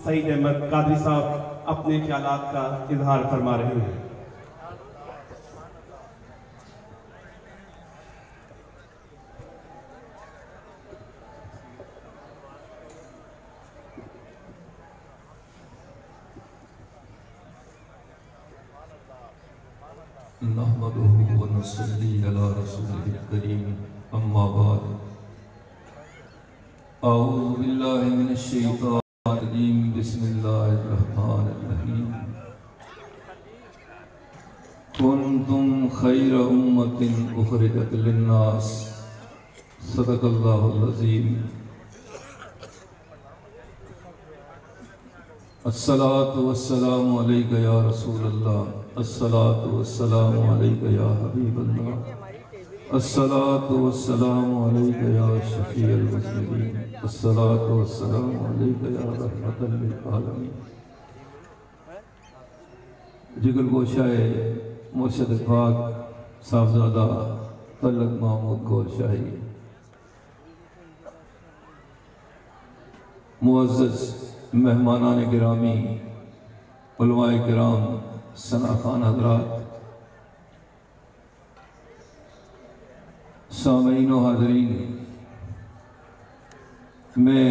سعید احمد قادری صاحب اپنے خیالات کا اظہار فرما رہے ہیں۔ نحمده ونصلي على رسوله الكريم اما بعد اعوذ بالله من الشيطان الرجيم بسم الله الرحمن الرحيم كنتم خير أمة أخرجت للناس صدق الله العظيم الصلاة والسلام عليك يا رسول الله الصلاة والسلام عليك يا حبيب الله الصلاة والسلام عليك يا شفيع المذنبين الصلاة والسلام عليك يا رحمة للعالمين۔ جگر گوشہ مرشد پاک صاحبزادہ طلعت محمود گور شاہی، معزز مہمانان گرامی، علماء کرام، ثناخوان حضرات، سامعین و حاضرین، میں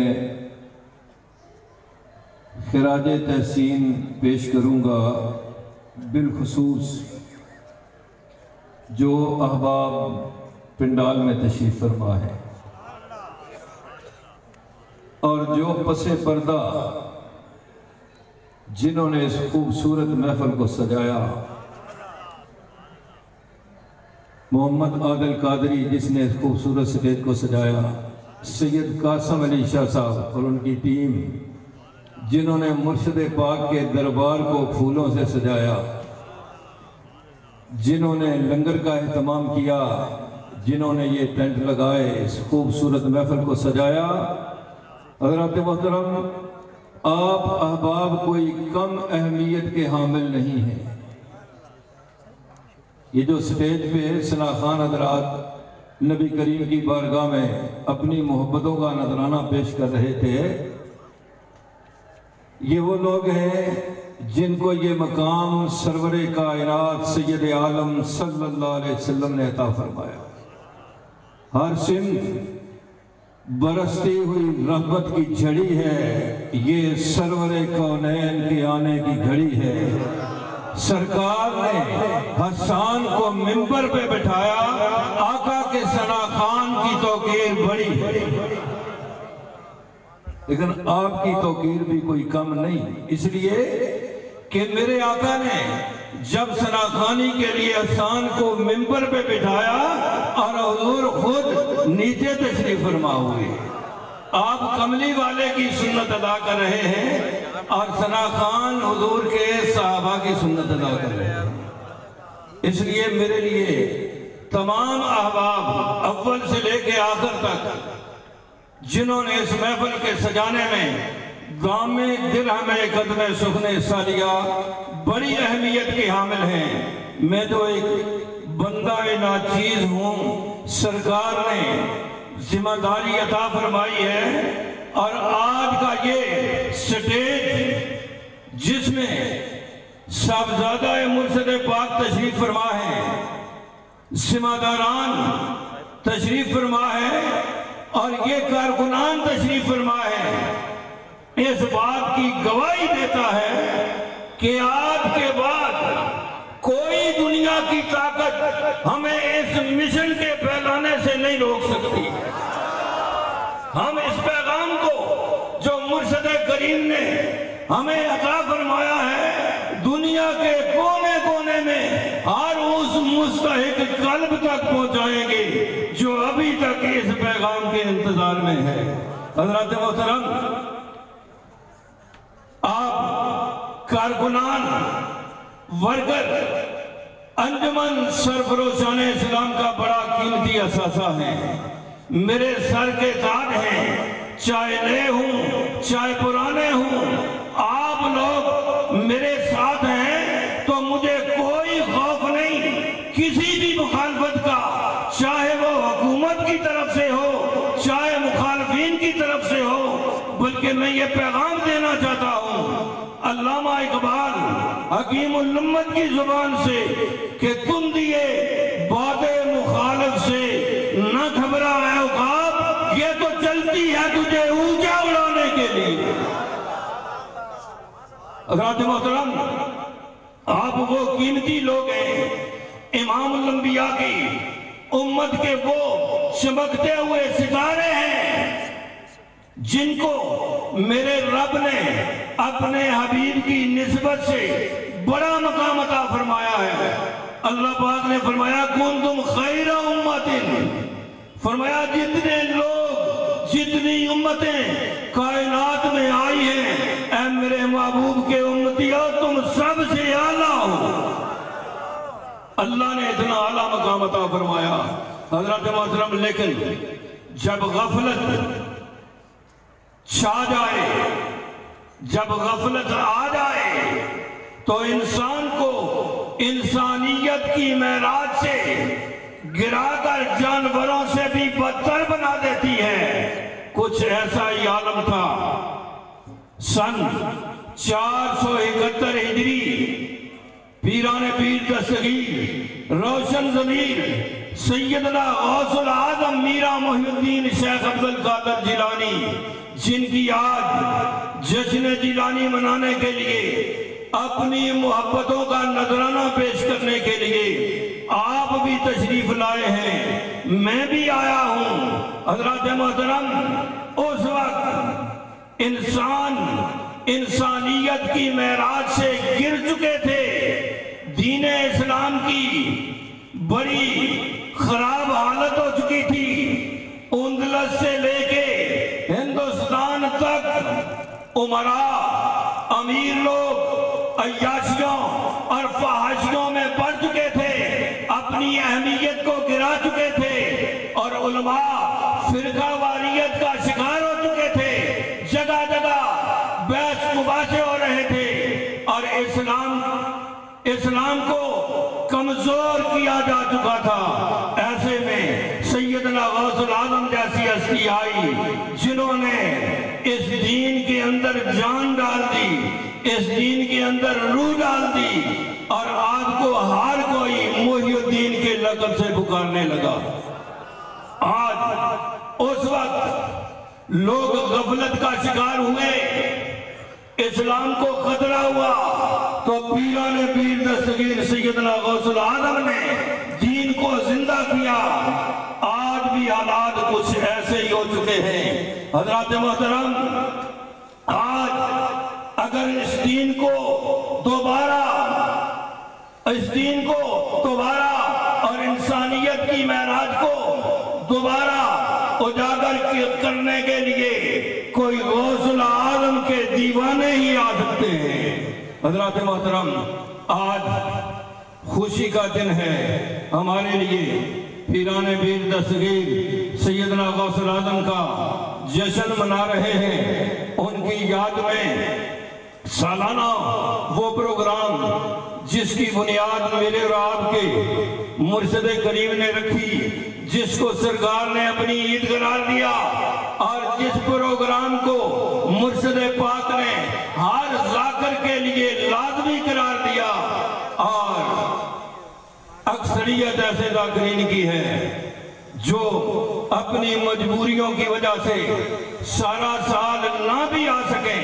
خراج تحسین پیش کروں گا بالخصوص جو احباب پنڈال میں تشریف فرما ہے اور جو پس پردہ جنہوں نے اس خوبصورت محفل کو سجایا، محمد عادل قادری جس نے اس خوبصورت سٹیج کو سجایا، سید قاسم علی شاہ صاحب اور ان کی ٹیم جنہوں نے مرشد پاک کے دربار کو پھولوں سے سجایا، جنہوں نے لنگر کا اہتمام کیا، جنہوں نے یہ ٹینٹ لگائے، اس خوبصورت محفل کو سجایا۔ حضرات محترم، آپ احباب کوئی کم اہمیت کے حامل نہیں ہیں۔ یہ جو سٹیج پہ ثناخوان حضرات نبی کریم کی بارگاہ میں اپنی محبتوں کا نذرانہ پیش کر رہے تھے، یہ وہ لوگ ہیں جن کو یہ مقام سرور کائنات سید عالم صلی اللہ علیہ وسلم نے عطا فرمایا۔ ہر سمت برستی ہوئی رحمت کی جھڑی ہے، یہ سرور کونین کے آنے کی گھڑی ہے۔ سرکار نے حسان کو منبر پہ بٹھایا، آقا کے ثناخوان کی توقیر بڑی، لیکن آپ کی توقیر بھی کوئی کم نہیں، اس لیے کہ میرے آقا نے جب ثناخوانی کے لیے حسان کو منبر پہ بٹھایا اور حضور خود نیچے تشریف فرما ہوئے، آپ کملی والے کی سنت ادا کر رہے ہیں اور ثناخوان حضور کے صحابہ کی سنت ادا کر رہے ہیں۔ اس لیے میرے لیے تمام احباب اول سے لے کے آخر تک جنہوں نے اس محفل کے سجانے میں گام درہم قدم سخن سالیہ بڑی اہمیت کے حامل ہیں، میں تو ایک بندہ ناچیز ہوں، سرکار نے ذمہ داری عطا فرمائی ہے اور آج کا یہ سٹیج جس میں صاحبزادہ مرشد پاک تشریف فرما ہے، ذمہ داران تشریف فرما ہے اور یہ کارکنان تشریف فرما ہے، اس بات کی گواہی دیتا ہے کہ آج کے بعد کوئی دنیا کی طاقت ہمیں اس مشن کے پھیلانے سے نہیں روک سکتی۔ ہم اس پیغام کو جو مرشد کریم نے ہمیں عطا فرمایا ہے، دنیا کے کونے کونے میں ہر اس مستحق قلب تک پہنچائیں گے جو ابھی تک اس پیغام کے انتظار میں ہے۔ حضرات محترم، آپ کارکنان، ورکر، انجمن سرفروشان اسلام کا بڑا قیمتی اثاثہ ہیں، میرے سر کے تاج ہیں، چاہے نئے ہوں چاہے پرانے ہوں، آپ لوگ میرے ساتھ ہیں تو مجھے کوئی خوف نہیں کسی بھی مخالفت کا، چاہے وہ حکومت کی طرف سے ہو چاہے مخالفین کی طرف سے ہو، بلکہ میں یہ پیغام دینا چاہتا ہوں علامہ اقبال حکیم الامت کی زبان سے کہ تم دیے باد مخالف سے نہ گھبرا ہے عقاب، یہ تو چلتی ہے تجھے اونچا اڑانے کے لیے۔ حضرات محترم، آپ وہ قیمتی لوگ ہیں، امام الانبیاء کی امت کے وہ چمکتے ہوئے ستارے ہیں جن کو میرے رب نے اپنے حبیب کی نسبت سے بڑا مقام عطا فرمایا ہے۔ اللہ پاک نے فرمایا کنتم خیر امت، فرمایا جتنے لوگ جتنی امتیں کائنات میں آئی ہیں، اے میرے محبوب کے امتیوں تم سب سے اعلیٰ ہو۔ اللہ نے اتنا اعلیٰ مقام عطا فرمایا۔ حضرت محترم، لیکن جب غفلت چھا جائے، جب غفلت آ جائے تو انسان کو انسانیت کی معراج سے گرا کر جانوروں سے بھی بدتر بنا دیتی ہے۔ کچھ ایسا ہی عالم تھا سن 471 ہجری، پیران پیر دستگیر روشن ضمیر سیدنا غوث العظم میرا محی الدین شیخ عبدالقادر جیلانی، جن کی آج جشن جیلانی منانے کے لیے اپنی محبتوں کا نذرانہ پیش کرنے کے لیے آپ بھی تشریف لائے ہیں، میں بھی آیا ہوں۔ حضرات محترم، اس وقت انسان انسانیت کی معراج سے گر چکے تھے، دین اسلام کی بڑی خراب حالت ہو چکی تھی، اندلس سے لے کے ہندوستان تک امراء امیر لوگ عیاشیوں اور فحاشیوں میں پڑ چکے تھے، اپنی اہمیت کو گرا چکے تھے، اور علماء فرقہ واریت کا شکار ہو چکے تھے، جگہ جگہ بحث مباحثے ہو رہے تھے، اور اسلام کو کمزور کیا جا چکا تھا۔ ایسے میں سیدنا غوث العظم جیسی ہستی آئی جنہوں نے اس دین کے اندر جان ڈال دی، اس دین کے اندر روح ڈال دی، اور آپ کو ہر کوئی محی الدین کے لقب سے پکارنے لگا۔ آج اس وقت لوگ غفلت کا شکار ہوئے، اسلام کو خطرہ ہوا، تو پیران پیر دستگیر سیدنا غوث العظم نے دین کو زندہ کیا۔ آج بھی حالات کچھ ایسے ہی ہو چکے ہیں۔ حضرات محترم، آج اگر اس دین کو دوبارہ اور انسانیت کی معراج کو دوبارہ اجاگر کرنے کے لیے کوئی غوث العظم کے دیوانے ہی آ سکتے ہیں۔ حضرات محترم، آج خوشی کا دن ہے ہمارے لیے، پیران پیر دستگیر سیدنا غوث العظم کا جشن منا رہے ہیں۔ ان کی یاد میں سالانہ وہ پروگرام جس کی بنیاد میرے اور آپ کے مرشد کریم نے رکھی، جس کو سرکار نے اپنی عید قرار دیا، اور جس پروگرام کو مرشد پاک نے ہر ذاکر کے لیے لازمی قرار دیا، اور اکثریت ایسے ذاکرین کی ہے جو اپنی مجبوریوں کی وجہ سے سارا سال نہ بھی آ سکیں،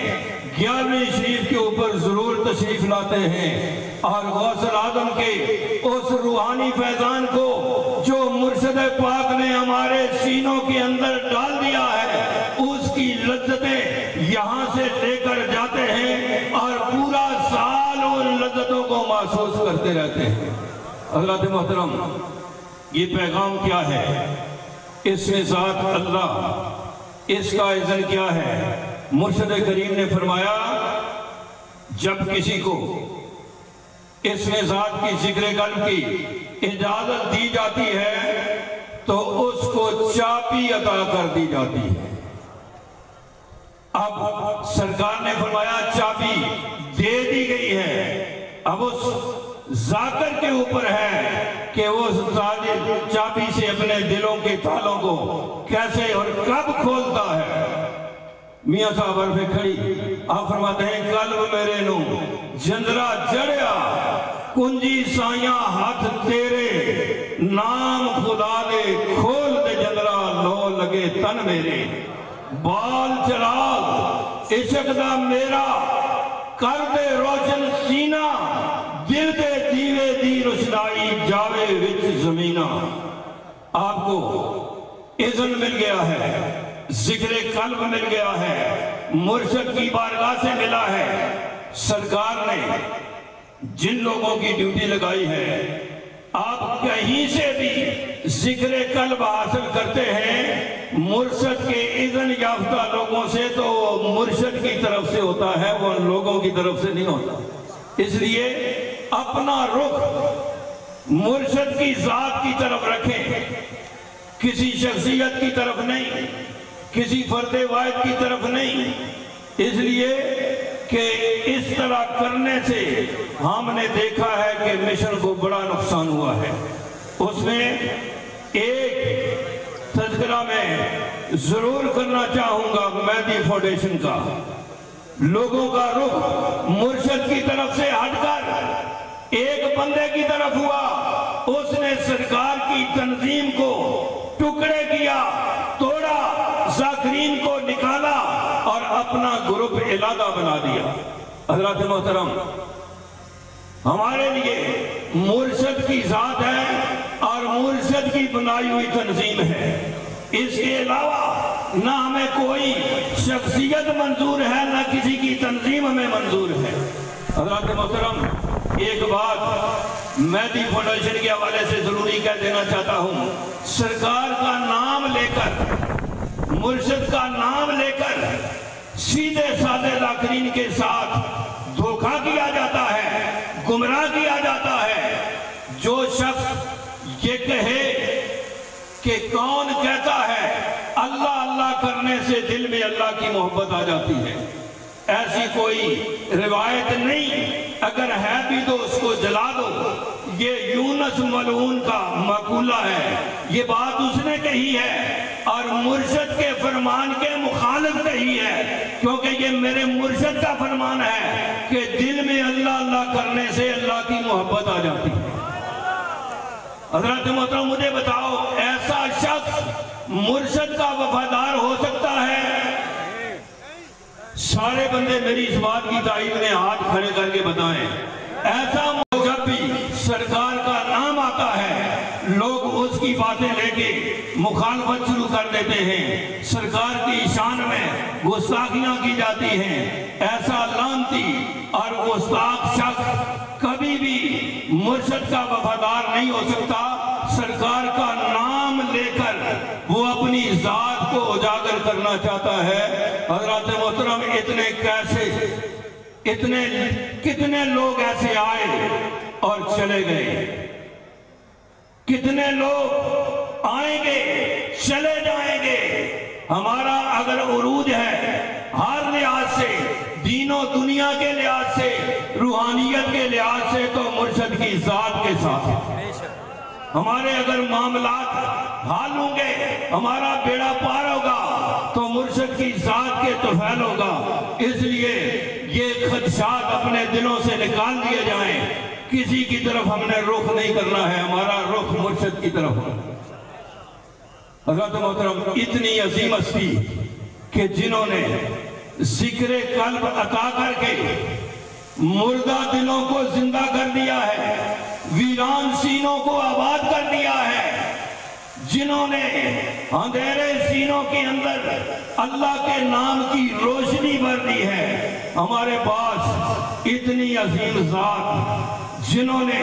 11ویں شریف کے اوپر ضرور تشریف لاتے ہیں، اور غوث العظم کے اس روحانی فیضان کو جو مرشد پاک نے ہمارے سینوں کے اندر ڈال دیا ہے، اس کی لذتیں یہاں سے لے کر جاتے ہیں، اور پورا سال ان لذتوں کو محسوس کرتے رہتے ہیں۔ حضرات محترم، یہ پیغام کیا ہے؟ اس میں ذات اللہ، اس کا اذن کیا ہے؟ مرشد کریم نے فرمایا جب کسی کو اس میں ذات کی ذکر قلب کی اجازت دی جاتی ہے تو اس کو چابی عطا کر دی جاتی ہے۔ اب سرکار نے فرمایا چابی دے دی گئی ہے، اب اس ذاکر کے اوپر ہے کہ وہ چابی سے اپنے دلوں کے تالوں کو کیسے اور کب کھولتا ہے۔ میاں صاحب عرفے کھڑی آپ فرماتے ہیں قلب میرے نو جندرا جڑیا کنجی سائیاں ہاتھ تیرے نام خدا دے کھول دے جندرا لو لگے تن میرے بال چراغ عشق دا میرا کر دے روشن سینہ دل دے دیوے دی روشنائی جاوے وچ زمینہ آپ کو اذن مل گیا ہے ذکر قلب مل گیا ہے مرشد کی بارگاہ سے ملا ہے سرکار نے جن لوگوں کی ڈیوٹی لگائی ہے آپ کہیں سے بھی ذکر قلب حاصل کرتے ہیں مرشد کے اذن یافتہ لوگوں سے تو مرشد کی طرف سے ہوتا ہے وہ ان لوگوں کی طرف سے نہیں ہوتا اس لیے اپنا رخ مرشد کی ذات کی طرف رکھیں کسی شخصیت کی طرف نہیں کسی فرد واحد کی طرف نہیں اس لیے کہ اس طرح کرنے سے ہم نے دیکھا ہے کہ مشن کو بڑا نقصان ہوا ہے اس میں ایک تذکرہ میں ضرور کرنا چاہوں گا مہدی فاؤنڈیشن کا لوگوں کا رخ مرشد کی طرف سے ہٹ کر ایک بندے کی طرف ہوا اس نے سرکار کی تنظیم کو ٹکڑے کیا توڑا ذاکرین کو نکالا اور اپنا گروپ علیحدہ بنا دیا حضرات محترم ہمارے لیے مرشد کی ذات ہے اور مرشد کی بنائی ہوئی تنظیم ہے اس کے علاوہ نہ ہمیں کوئی شخصیت منظور ہے نہ کسی کی تنظیم ہمیں منظور ہے حضرات محترم ایک بات مہدی فاؤنڈیشن کے حوالے سے ضروری کہہ دینا چاہتا ہوں سرکار کا نام لے کر مرشد کا نام لے کر سیدھے سادے ذاکرین کے ساتھ دھوکہ کیا جاتا ہے گمراہ کیا جاتا ہے جو شخص یہ کہے کہ کون کہتا ہے اللہ اللہ کرنے سے دل میں اللہ کی محبت آ جاتی ہے ایسی کوئی روایت نہیں اگر ہے بھی تو اس کو جلا دو یہ یونس ملعون کا مقولہ ہے یہ بات اس نے کہی ہے اور مرشد کے فرمان کے مخالف کہی ہے کیونکہ یہ میرے مرشد کا فرمان ہے کہ دل میں اللہ اللہ کرنے سے اللہ کی محبت آ جاتی ہے حضرت محترم مجھے بتاؤ ایسا شخص مرشد کا وفادار ہو سکتا ہے سارے بندے میری اس بات کی تائید میں ہاتھ کھڑے کر کے بتائیں ایسا جب بھی سرکار کا نام آتا ہے لوگ اس کی باتیں لے کے مخالفت شروع کر دیتے ہیں سرکار کی شان میں گستاخیاں کی جاتی ہیں ایسا لعنتی اور گستاخ شخص کبھی بھی مرشد کا وفادار نہیں ہو سکتا سرکار کا نام لے کر وہ اپنی ذات کو اجاگر کرنا چاہتا ہے حضرات محترم کتنے لوگ ایسے آئے اور چلے گئے کتنے لوگ آئیں گے چلے جائیں گے ہمارا اگر عروج ہے ہر لحاظ سے دین و دنیا کے لحاظ سے روحانیت کے لحاظ سے تو مرشد کی ذات کے ساتھ ہے ہمارے اگر معاملات حال ہوں گے ہمارا بیڑا پار ہوگا تو مرشد کی ذات کے طفیل ہوگا اس لیے یہ خدشات اپنے دلوں سے نکال دیے جائیں کسی کی طرف ہم نے رخ نہیں کرنا ہے ہمارا رخ مرشد کی طرف ہے حضرت محترم اتنی عظیم ہستی کہ جنہوں نے ذکر قلب عطا کر کے مردہ دلوں کو زندہ کر دیا ہے ویران سینوں کو آباد کر دیا ہے جنہوں نے اندھیرے سینوں کے اندر اللہ کے نام کی روشنی بھر دی ہے ہمارے پاس اتنی عظیم ذات جنہوں نے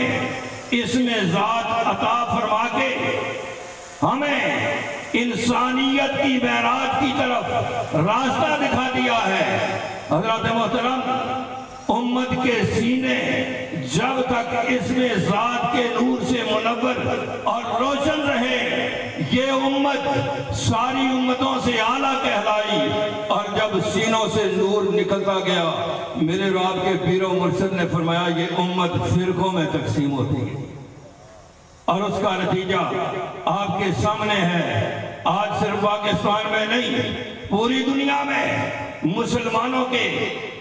اس میں ذات عطا فرما کے ہمیں انسانیت کی معراج کی طرف راستہ دکھا دیا ہے حضرات محترم امت کے سینے جب تک اس میں ذات کے نور سے منور اور روشن رہے یہ امت ساری امتوں سے اعلیٰ کہلائی اور جب سینوں سے نور نکلتا گیا میرے رب کے پیر و مرشد نے فرمایا یہ امت فرقوں میں تقسیم ہوتی ہے اور اس کا نتیجہ آپ کے سامنے ہے آج صرف پاکستان میں نہیں پوری دنیا میں مسلمانوں کے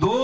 2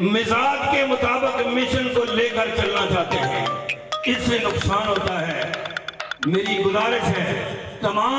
مزاج کے مطابق مشن کو لے کر چلنا چاہتے ہیں، اس سے نقصان ہوتا ہے۔ میری گزارش ہے تمام